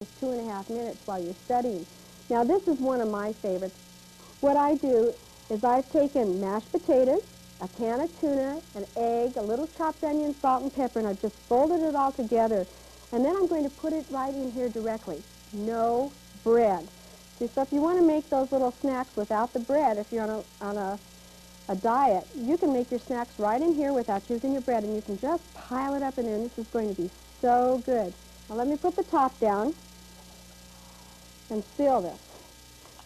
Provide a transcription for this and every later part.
just 2.5 minutes while you're studying. Now this is one of my favorites. What I do is I've taken mashed potatoes, a can of tuna, an egg, a little chopped onion, salt and pepper, and I've just folded it all together. And then I'm going to put it right in here directly. No bread. See, so if you want to make those little snacks without the bread, if you're on a diet, you can make your snacks right in here without using your bread, and you can just pile it up in there, and this is going to be so good. Now let me put the top down and seal this.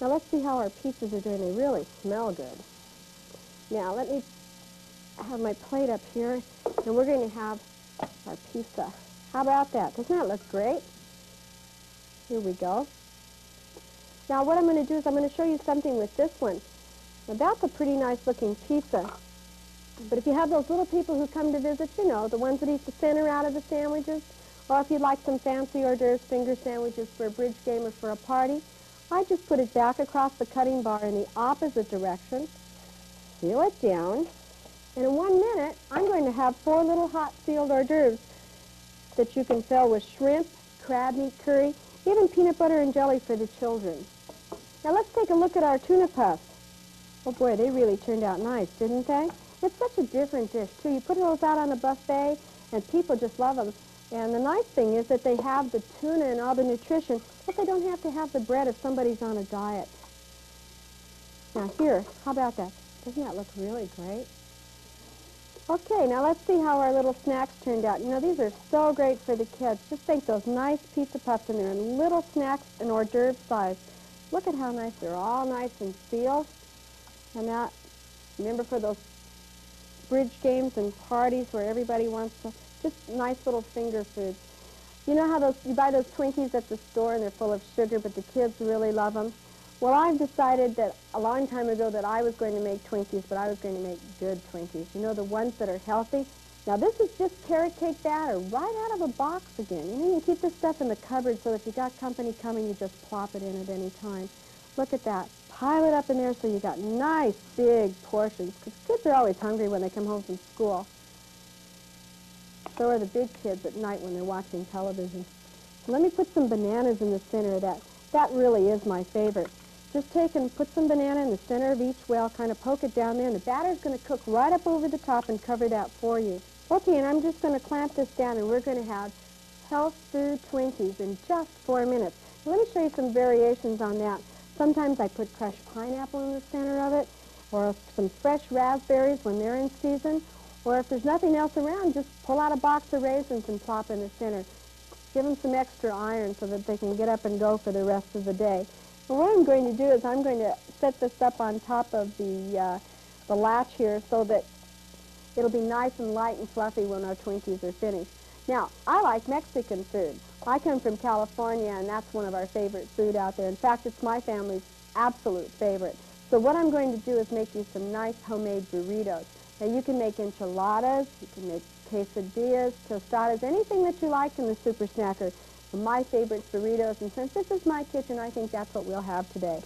Now let's see how our pizzas are doing. They really smell good. Now let me have my plate up here, and we're going to have our pizza. How about that? Doesn't that look great? Here we go. Now what I'm going to do is I'm going to show you something with this one. Now that's a pretty nice looking pizza. But if you have those little people who come to visit, you know, the ones that eat the center out of the sandwiches, or if you'd like some fancy hors d'oeuvres finger sandwiches for a bridge game or for a party, I just put it back across the cutting bar in the opposite direction, seal it down, and in 1 minute, I'm going to have 4 little hot sealed hors d'oeuvres that you can fill with shrimp, crab meat curry, even peanut butter and jelly for the children. Now let's take a look at our tuna puffs. Oh boy, they really turned out nice, didn't they? It's such a different dish, too. You put those out on a buffet, and people just love them. And the nice thing is that they have the tuna and all the nutrition, but they don't have to have the bread if somebody's on a diet. Now here, how about that? Doesn't that look really great? Okay, now let's see how our little snacks turned out. You know, these are so great for the kids. Just think those nice pizza puffs in there and little snacks in hors d'oeuvre size. Look at how nice. They're all nice and sealed. And that, remember for those bridge games and parties where everybody wants to, just nice little finger foods. You know how you buy those Twinkies at the store and they're full of sugar, but the kids really love them? Well, I've decided that a long time ago that I was going to make Twinkies, but I was going to make good Twinkies. You know, the ones that are healthy? Now, this is just carrot cake batter right out of a box again. You know, you can keep this stuff in the cupboard so if you got company coming, you just plop it in at any time. Look at that. Pile it up in there so you got nice big portions, because kids are always hungry when they come home from school. So are the big kids at night when they're watching television. So let me put some bananas in the center of that. That really is my favorite. Just take and put some banana in the center of each well, kind of poke it down there, and the batter's going to cook right up over the top and cover that for you. Okay, and I'm just going to clamp this down, and we're going to have health food Twinkies in just 4 minutes. Now, let me show you some variations on that. Sometimes I put crushed pineapple in the center of it, or some fresh raspberries when they're in season, or if there's nothing else around, just pull out a box of raisins and plop in the center. Give them some extra iron so that they can get up and go for the rest of the day. And what I'm going to do is I'm going to set this up on top of the latch here so that it'll be nice and light and fluffy when our Twinkies are finished. Now, I like Mexican food. I come from California, and that's one of our favorite food out there. In fact, it's my family's absolute favorite. So what I'm going to do is make you some nice homemade burritos. Now, you can make enchiladas, you can make quesadillas, tostadas, anything that you like in the Super Snacker. My favorite burritos, and since this is my kitchen, I think that's what we'll have today.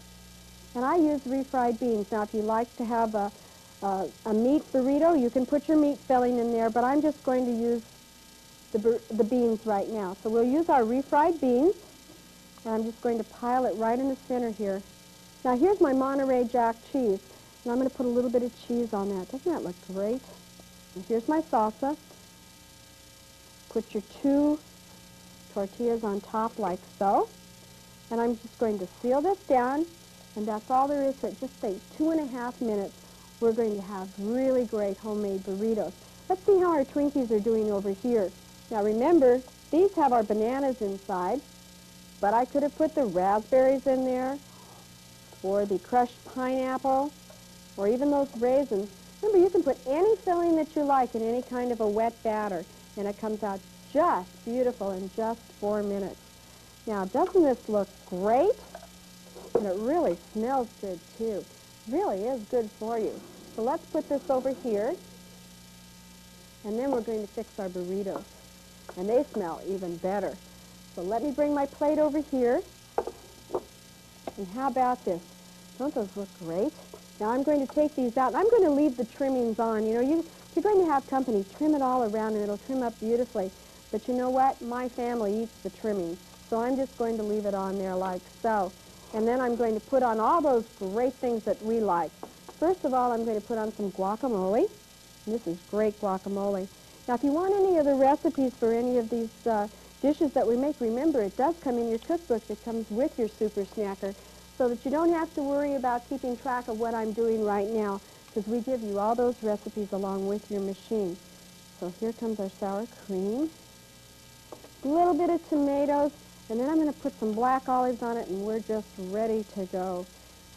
And I use refried beans. Now, if you like to have a meat burrito, you can put your meat filling in there, but I'm just going to use the beans right now. So we'll use our refried beans, and I'm just going to pile it right in the center here. Now, here's my Monterey Jack cheese, and I'm going to put a little bit of cheese on that. Doesn't that look great? And here's my salsa. Put your 2 tortillas on top like so. And I'm just going to seal this down, and that's all there is to it. Just say 2.5 minutes. We're going to have really great homemade burritos. Let's see how our Twinkies are doing over here. Now remember, these have our bananas inside, but I could have put the raspberries in there, or the crushed pineapple, or even those raisins. Remember, you can put any filling that you like in any kind of a wet batter, and it comes out just beautiful in just 4 minutes. Now, doesn't this look great? And it really smells good, too. It really is good for you. So let's put this over here, and then we're going to fix our burritos. And they smell even better. So let me bring my plate over here. And how about this? Don't those look great? Now I'm going to take these out. I'm going to leave the trimmings on. You know, if you're going to have company, trim it all around, and it'll trim up beautifully. But you know what? My family eats the trimmings. So So I'm just going to leave it on there like so. And then I'm going to put on all those great things that we like. First of all, I'm going to put on some guacamole. This is great guacamole. Now, if you want any of the recipes for any of these dishes that we make, remember, it does come in your cookbook. It comes with your Super Snacker, so that you don't have to worry about keeping track of what I'm doing right now, because we give you all those recipes along with your machine. So here comes our sour cream, a little bit of tomatoes, and then I'm going to put some black olives on it, and we're just ready to go.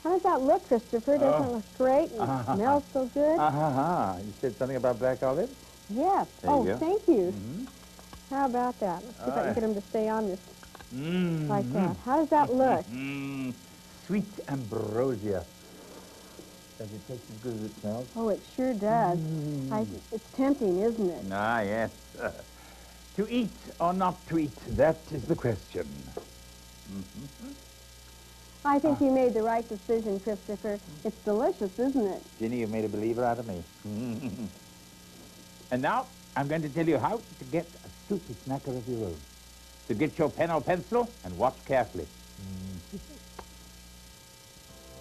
How does that look, Christopher? Doesn't it look great and smells so good? You said something about black olives? Yes. There you go. Thank you. How about that? Let's see if I can get them to stay on this like that. How does that look? Sweet ambrosia. Does it taste as good as it smells? Oh, it sure does. It's tempting, isn't it? Ah, yes. To eat or not to eat, that is the question. I think you made the right decision, Christopher. It's delicious, isn't it? Ginny, you've made a believer out of me. And now, I'm going to tell you how to get a super snacker of your own. So get your pen or pencil and watch carefully.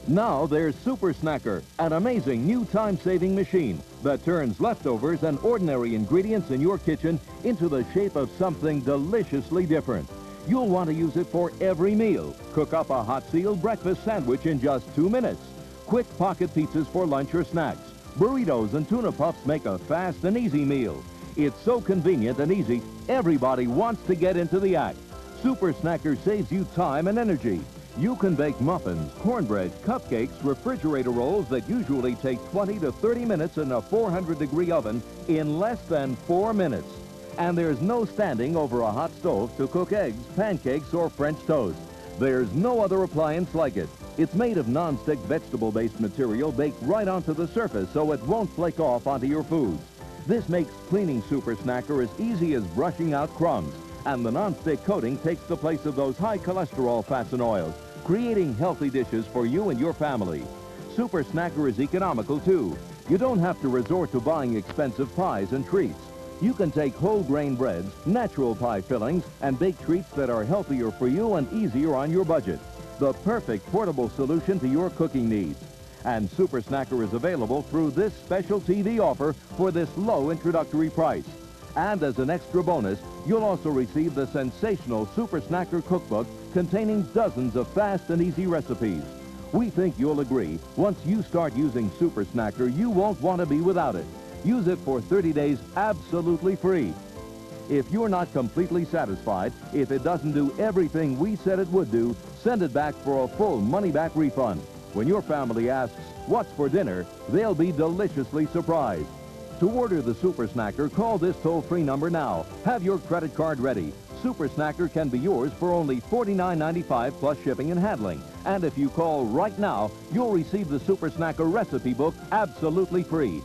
Now there's Super Snacker, an amazing new time-saving machine that turns leftovers and ordinary ingredients in your kitchen into the shape of something deliciously different. You'll want to use it for every meal. Cook up a hot sealed breakfast sandwich in just 2 minutes. Quick pocket pizzas for lunch or snacks. Burritos and tuna puffs make a fast and easy meal. It's so convenient and easy, everybody wants to get into the act. Super Snacker saves you time and energy. You can bake muffins, cornbread, cupcakes, refrigerator rolls that usually take 20 to 30 minutes in a 400-degree oven in less than 4 minutes. And there's no standing over a hot stove to cook eggs, pancakes, or French toast. There's no other appliance like it. It's made of non-stick vegetable-based material baked right onto the surface so it won't flake off onto your foods. This makes cleaning Super Snacker as easy as brushing out crumbs. And the non-stick coating takes the place of those high cholesterol fats and oils, creating healthy dishes for you and your family. Super Snacker is economical, too. You don't have to resort to buying expensive pies and treats. You can take whole grain breads, natural pie fillings, and bake treats that are healthier for you and easier on your budget. The perfect portable solution to your cooking needs. And Super Snacker is available through this special TV offer for this low introductory price. And as an extra bonus, you'll also receive the sensational Super Snacker cookbook containing dozens of fast and easy recipes. We think you'll agree, once you start using Super Snacker, you won't want to be without it. Use it for 30 days absolutely free. If you're not completely satisfied, if it doesn't do everything we said it would do, send it back for a full money-back refund. When your family asks, "What's for dinner?" they'll be deliciously surprised. To order the Super Snacker, call this toll-free number now. Have your credit card ready. Super Snacker can be yours for only $49.95 plus shipping and handling. And if you call right now, you'll receive the Super Snacker recipe book absolutely free.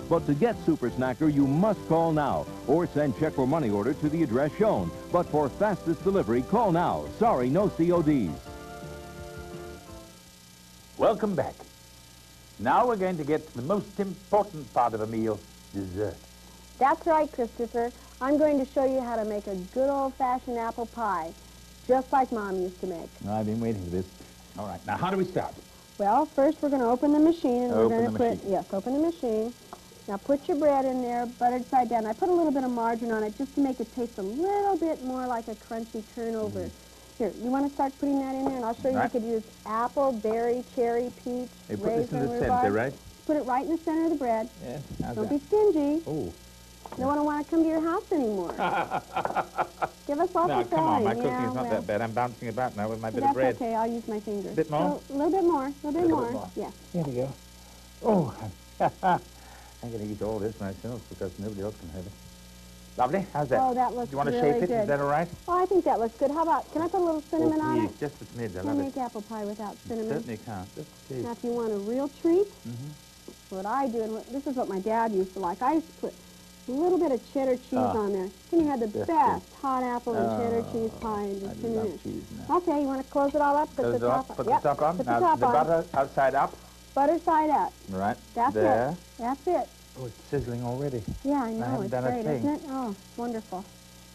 But to get Super Snacker, you must call now or send check or money order to the address shown. But for fastest delivery, call now. Sorry, no CODs. Welcome back. Now we're going to get to the most important part of a meal, dessert. That's right, Christopher. I'm going to show you how to make a good old-fashioned apple pie, just like Mom used to make. I've been waiting for this. All right, now how do we start? Well, first we're going to open the machine, and we're going to put... machine. Yes, open the machine. Now put your bread in there, buttered side down. I put a little bit of margarine on it just to make it taste a little bit more like a crunchy turnover. Here, you want to start putting that in there, and I'll show you. You could use apple, berry, cherry, peach, Hey, put this in raisin, the rhubarb. center, right? Put it right in the center of the bread. Yes, how's Don't that? be stingy. Oh. No one will want to come to your house anymore. Give us lots Now, of come on, my filling. cooking's not that bad. I'm bouncing about now with my bit of That's bread. okay. I'll use my fingers. Bit more? So, a little bit more. A little bit more. Yeah. Here we go. Oh, I'm going to eat all this myself because nobody else can have it. Lovely. How's that? Oh, that looks Do you want to really shape it? good. Is that all right? Oh, I think that looks good. How about, can I put a little cinnamon on it? Just a smidge. I Can't love it. make apple pie without cinnamon. Certainly can't. Just a taste. Now, if you want a real treat, what I do, and this is what my dad used to like, I used to put a little bit of cheddar cheese on there. Then you had the best hot apple and cheddar cheese pie in just 2 minutes. Cheese now. Okay, you want to close it all up? Close it up. Put the top on. Put the Now, top the on. butter outside up. Butter side up. Right. That's there. it. That's it. Oh, it's sizzling already. Yeah, I know. haven't It's done a great, thing. isn't it? Oh, it's wonderful.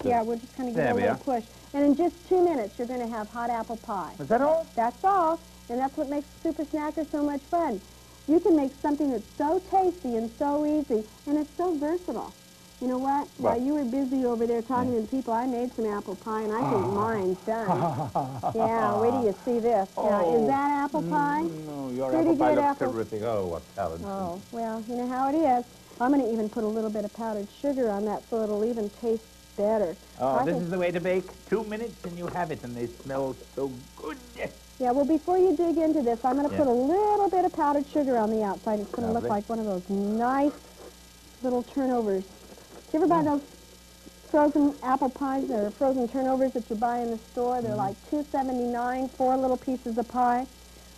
Yeah, we'll just kind of give There it a we little are. push. And in just 2 minutes, you're going to have hot apple pie. Is that all? That's all, and that's what makes Super Snacker so much fun. You can make something that's so tasty and so easy, and it's so versatile. You know what? While you were busy over there talking to the people, I made some apple pie, and I think mine's done. Yeah, wait till you see this. Now, is that apple pie? No, your Pretty apple pie good looks apple. terrific. Oh, what talent. Oh, well, you know how it is. I'm going to even put a little bit of powdered sugar on that so it'll even taste better. Oh, this is the way to bake. 2 minutes and you have it, and they smell so good. Yeah, well, before you dig into this, I'm going to put a little bit of powdered sugar on the outside. It's going to look like one of those nice little turnovers. Do you ever buy those frozen apple pies or frozen turnovers that you buy in the store? They're like $2.79, 4 little pieces of pie.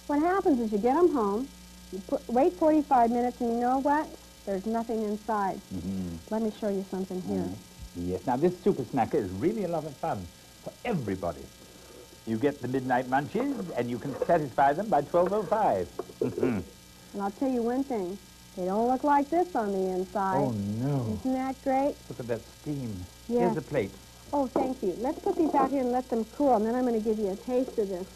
What happens is you get them home, you wait 45 minutes, and you know what? There's nothing inside. Let me show you something here. Yes, now this Super Snacker is really a lot of fun for everybody. You get the midnight munchies, and you can satisfy them by 12:05. And I'll tell you one thing. They don't look like this on the inside. Oh, no. Isn't that great? Look at that steam. Yes. Here's a plate. Oh, thank you. Let's put these out here and let them cool, and then I'm going to give you a taste of this.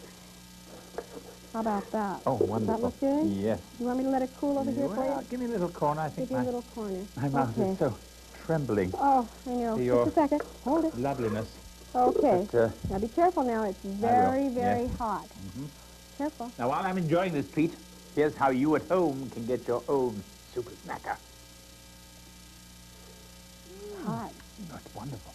How about that? Oh, wonderful. Does that look good? Yes. You want me to let it cool over here for Well, you? give me a little corner. I think Give you a little corner. my mouth is so trembling. Oh, I know. See Just a second. Hold it. Loveliness. Okay. But, now be careful now. It's very, very hot. Careful. Now, while I'm enjoying this treat, here's how you at home can get your own Super Snacker. Hot. That's wonderful.